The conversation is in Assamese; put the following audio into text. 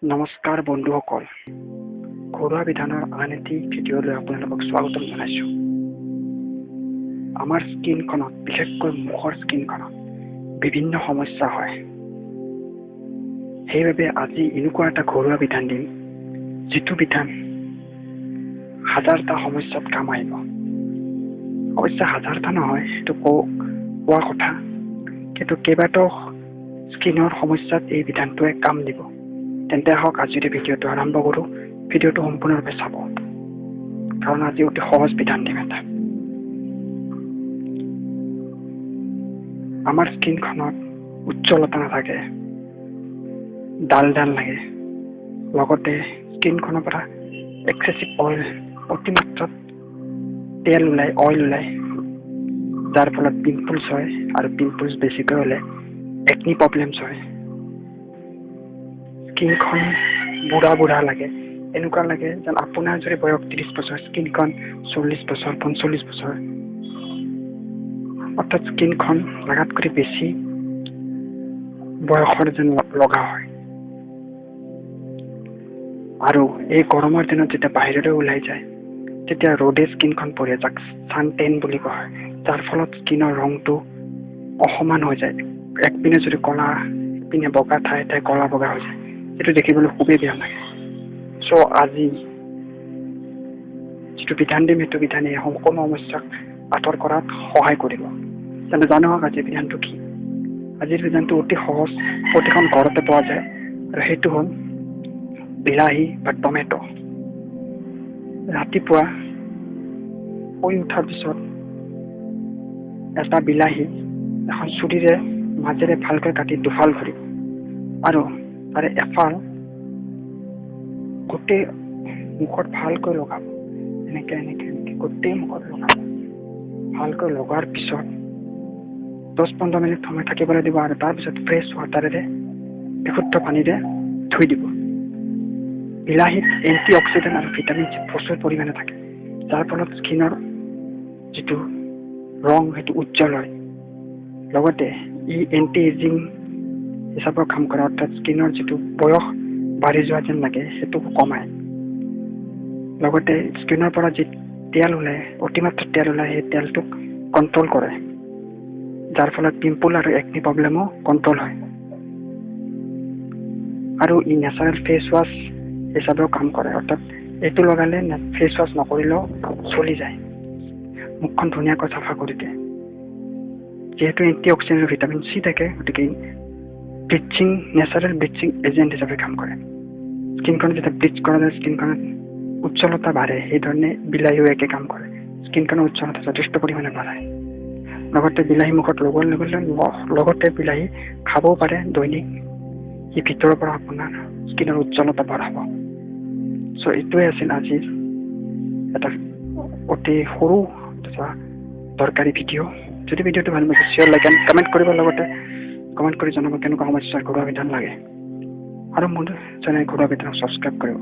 নমস্কাৰ বন্ধুসকল, ঘৰুৱা বিধানৰ আন এটি ভিডিঅ'লৈ আপোনালোকক স্বাগতম জনাইছোঁ। আমাৰ স্কিনখনত, বিশেষকৈ মুখৰ স্কিনখনত বিভিন্ন সমস্যা হয়। সেইবাবে আজি এনেকুৱা এটা ঘৰুৱা বিধান দিম, যিটো বিধান হাজাৰটা সমস্যাত কাম আহিব। অৱশ্যে হাজাৰটা নহয়, সেইটো কোৱা কথা, কিন্তু কেইবাটাও স্কিনৰ সমস্যাত এই বিধানটোৱে কাম দিব। তেন্তে আহক আজিৰ ভিডিঅ'টো আৰম্ভ কৰোঁ। ভিডিঅ'টো সম্পূৰ্ণৰূপে চাব, কাৰণ আজি অতি সহজ বিধান দিম এটা। আমাৰ স্কিনখনত উজ্জ্বলতা নাথাকে, ডাল লাগে। লগতে স্কিনখনৰ পৰা এক্সেচিভ অইল, অতিমাত্ৰাত তেল ওলায়, অইল ওলায়, যাৰ ফলত পিম্পলছ হয়, আৰু পিম্পলছ বেছিকৈ হ'লে একনি প্ৰব্লেমছ হয়। স্কিনখন বুঢ়া লাগে, এনেকুৱা লাগে যেন আপোনাৰ যদি বয়স 30 বছৰ, স্কিনখন 40 বছৰ, 45 বছৰ। অৰ্থাৎ স্কিনখন লগাতকৈ বেছি বয়সৰ যেন লগা হয়। আৰু এই গৰমৰ দিনত যেতিয়া বাহিৰলৈ ওলাই যায়, তেতিয়া ৰ'দে স্কিনখন পৰে, যাক ছান টেন বুলি কোৱা হয়, যাৰ ফলত স্কিনৰ ৰংটো অসমান হৈ যায়। একপিনে যদি কলা, একপিনে বগা, ঠাই কলা বগা হৈ যায়, সেইটো দেখিবলৈ খুবেই বেয়া লাগে। চ' আজি যিটো বিধান দিম, সেইটো বিধানে সম্পূৰ্ণ সমস্যাক আঁতৰ কৰাত সহায় কৰিব। তেন্তে জানো আজিৰ বিধানটো কি। আজিৰ বিধানটো অতি সহজ, প্ৰতিখন ঘৰতে পোৱা যায়, আৰু সেইটো হ'ল বিলাহী বা টমেটো। ৰাতিপুৱা শুই উঠাৰ পিছত এটা বিলাহী এখন চুৰিৰে মাজেৰে ভালকৈ কাটি দুফাল কৰি, আৰু তাৰে এফাল গোটেই মুখত ভালকৈ লগাব। এনেকে গোটেই মুখত লগাব। ভালকৈ লগোৱাৰ পিছত 10-15 মিনিট সময় থাকিবলৈ দিব, আৰু তাৰপিছত ফ্ৰেছ ৱাটাৰেৰে, বিশুদ্ধ পানীৰে ধুই দিব। বিলাহীত এণ্টি অক্সিডেণ্ট আৰু ভিটামিন চি প্ৰচুৰ পৰিমাণে থাকে, যাৰ ফলত স্কিনৰ যিটো ৰং সেইটো উজ্জ্বল হয়। লগতে ই এণ্টি এজিং হিচাপেও কাম কৰে, অৰ্থাৎ স্কিনৰ যিটো বয়স বাঢ়ি যোৱা যেন লাগে সেইটো কমায়। লগতে স্কিনৰ পৰা যি তেল ওলায়, অতিমাত্ৰা তেল ওলায়, সেই তেলটোক কণ্ট্ৰল কৰে, যাৰ ফলত পিম্পল আৰু একনি প্ৰব্লেমো কণ্ট্ৰল হয়। আৰু ই নেচাৰেল ফেচ ৱাছ হিচাপেও কাম কৰে, অৰ্থাৎ এইটো লগালে ফেচ ৱাছ নকৰিলেও চলি যায়, মুখখন ধুনীয়াকৈ চাফা কৰি দিয়ে। যিহেতু এণ্টি অক্সিডেণ্ট আৰু ভিটামিন চি থাকে, গতিকে নেচাৰেল ব্লিচিং এজেণ্ট হিচাপে কাম কৰে। স্কিনখন যেতিয়া ব্লিচ কৰা যায়, স্কিনখনত উজ্জ্বলতা বাঢ়ে। সেইধৰণে বিলাহীও একে কাম কৰে, স্কিনখনৰ উজ্জ্বলতা যথেষ্ট পৰিমাণে বাঢ়ায়। লগতে বিলাহী মুখত লগতে বিলাহী খাবও পাৰে দৈনিক। ই ভিতৰৰ পৰা আপোনাৰ স্কিনৰ উজ্জ্বলতা বঢ়াব। চ' এইটোৱে আছিল আজিৰ এটা অতি সৰু তথা দৰকাৰী ভিডিঅ'। যদি ভিডিঅ'টো ভাল লাগে, শ্বেয়াৰ, লাইক এণ্ড কমেণ্ট কৰিব। লগতে কমেণ্ট কৰি জনাব কেনেকুৱা সমস্যাৰ ঘৰুৱা বিধান লাগে, আৰু মোৰ চেনেল ঘৰুৱা বিধানক ছাবস্ক্ৰাইব কৰিব।